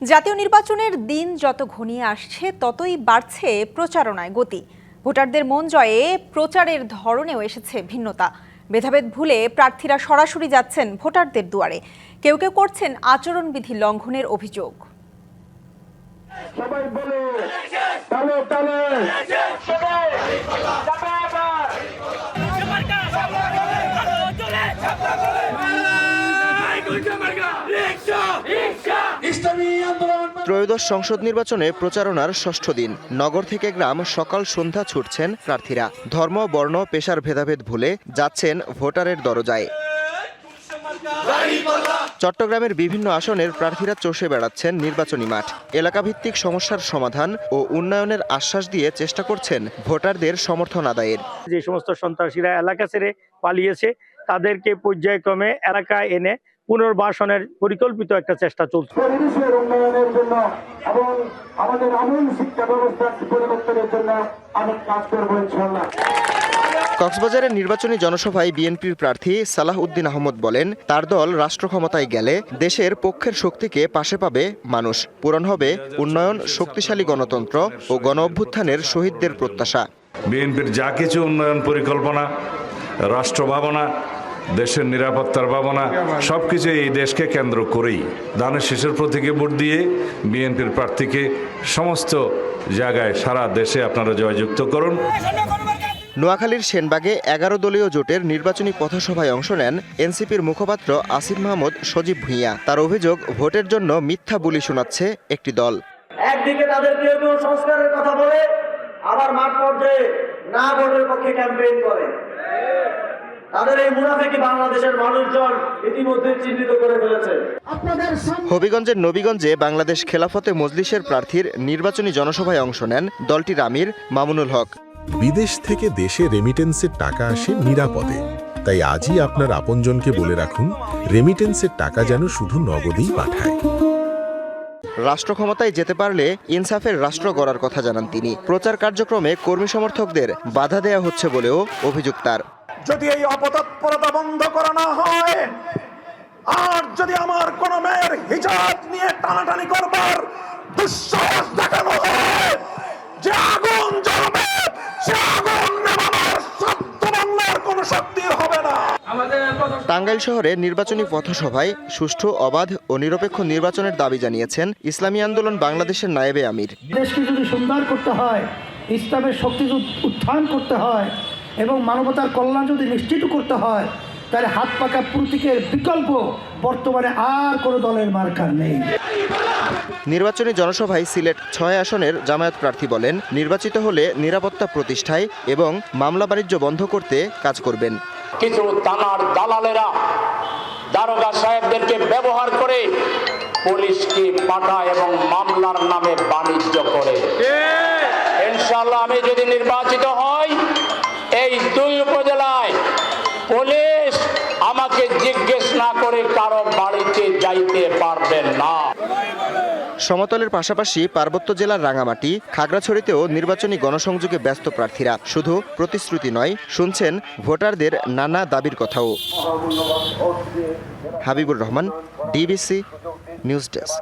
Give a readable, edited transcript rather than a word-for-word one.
জাতীয় নির্বাচনের দিন যত ঘনিয়ে আসছে ততই বাড়ছে প্রচারণায় গতি। ভোটারদের মন জয়ে প্রচারের ধরনেও এসেছে ভিন্নতা। ভেদাভেদ ভুলে প্রার্থীরা সরাসরি যাচ্ছেন ভোটারদের দুয়ারে। কেউ কেউ করছেন আচরণবিধি লঙ্ঘনের অভিযোগ। ত্রয়োদশ সংসদ নির্বাচনে প্রচারণার ষষ্ঠ দিন। নগর থেকে গ্রাম সকাল সন্ধ্যা ছুটছেন প্রার্থীরা। ধর্ম, বর্ণ, পেশার ভেদাভেদ ভুলে যাচ্ছেন ভোটারের দরজায়। চট্টগ্রামের বিভিন্ন আসনের প্রার্থীরা চষে বেড়াচ্ছেন নির্বাচনী মাঠ। এলাকাভিত্তিক সমস্যার সমাধান ও উন্নয়নের আশ্বাস দিয়ে চেষ্টা করছেন ভোটারদের সমর্থন আদায়ের। যে সমস্ত সন্ত্রাসীরা এলাকা ছেড়ে পালিয়েছে তাদেরকে পর্যায়ক্রমে এলাকায় এনে পুনর্বাসনের পরিকল্পিত একটা চেষ্টা চলছে। পরিবেশের উন্নয়নের জন্য এবং আমাদের আমূল শিক্ষা ব্যবস্থার পরিবর্তনের জন্য আমি কাজ করব ইনশাআল্লাহ। কক্সবাজারের নির্বাচনী জনসভায় বিএনপির প্রার্থী সালাহ উদ্দিন আহমদ বলেন, তার দল রাষ্ট্র ক্ষমতায় গেলে দেশের পক্ষের শক্তিকে পাশে পাবে মানুষ। পূরণ হবে উন্নয়ন, শক্তিশালী গণতন্ত্র ও গণঅভ্যুত্থানের শহীদদের প্রত্যাশা। বিএনপির যা কিছু উন্নয়ন পরিকল্পনা, রাষ্ট্র ভাবনা, দেশের নিরাপত্তার ভাবনা সবকিছু এই দেশকে কেন্দ্র করেই দানের শেষের প্রতীকে ভোট দিয়ে বিএনপির প্রার্থীকে সমস্ত জায়গায় সারা দেশে আপনারা জয়যুক্ত করুন। নোয়াখালীর সেনবাগে ১১ দলীয় জোটের নির্বাচনী পথসভায় অংশ নেন এনসিপির মুখপাত্র আসিফ মাহমুদ সজীব ভুঁইয়া। তার অভিযোগ, ভোটের জন্য মিথ্যা বুলি শোনাচ্ছে একটি দল। একদিকে তাদের কেউ কেউ সংস্কারের কথা বলে, আবার মাঠ পর্যায়ে না ভোটের পক্ষে ক্যাম্পেইন করে। তাদের এই মুনাফিকি বাংলাদেশের মানুষজন ইতিমধ্যে চিহ্নিত করে ফেলেছে। হবিগঞ্জের নবীগঞ্জে বাংলাদেশ খেলাফতে মজলিসের প্রার্থীর নির্বাচনী জনসভায় অংশ নেন দলটির আমির মামুনুল হক। বিদেশ থেকে দেশে রেমিটেন্সের টাকা আসে নিরাপদে, তাই আজই আপনার আপনজনকে বলে রাখুন, রেমিটেন্সের টাকা যেন শুধু নগদেই পাঠায়। রাষ্ট্র ক্ষমতায় যেতে পারলে ইনসাফের রাষ্ট্র গড়ার কথা জানান তিনি। প্রচার কার্যক্রমে কর্মী সমর্থকদের বাধা দেয়া হচ্ছে বলেও অভিযোগ তার। যদি এই অপতৎপরতা বন্ধ করা না হয়, আর যদি আমার কোন মেয়ের হিজাব নিয়ে টানাটানি করবার দুঃসাহস দেখানো হয়, যে আগুন জ্বলবে, সে আগুন নেভানোর শব্দ বাংলার কোনো শক্তি হবে না। টাঙ্গাইল শহরে নির্বাচনী পথসভায় সুষ্ঠু, অবাধ ও নিরপেক্ষ নির্বাচনের দাবি জানিয়েছেন ইসলামী আন্দোলন বাংলাদেশের নায়েবে আমির। দেশকে যদি সুন্দর করতে হয়, ইসলামের শক্তি উত্থান করতে হয় এবং মানবতার কল্যাণ যদি নিশ্চিত করতে হয়, তাহলে হাত পাকা প্রতীকের বিকল্প বর্তমানে আর কোনো দলের মার্কার নেই। নির্বাচনী জনসভায় সিলেট ৬ আসনের জামায়াত প্রার্থী বলেন, নির্বাচিত হলে নিরাপত্তা প্রতিষ্ঠায় এবং মামলা বাণিজ্য বন্ধ করতে কাজ করবেন। কিছু থানার দালালেরা দারোগা সাহেবদেরকে ব্যবহার করে পুলিশকে পাঠায় এবং মামলার নামে বাণিজ্য করে। ইনশাআল্লাহ আমি যদি নির্বাচিত হই, এই ২ উপজেলায় পুলিশ আমাকে জিজ্ঞেস না করে কারো বাড়িতে যাইতে পারবেন না। সমতলের পাশাপাশি পার্বত্য জেলার রাঙামাটি, খাগড়াছড়িতেও নির্বাচনী গণসংযোগে ব্যস্ত প্রার্থীরা। শুধু প্রতিশ্রুতি নয়, শুনছেন ভোটারদের নানা দাবির কথাও। Habibur Rahman, DBC news desk.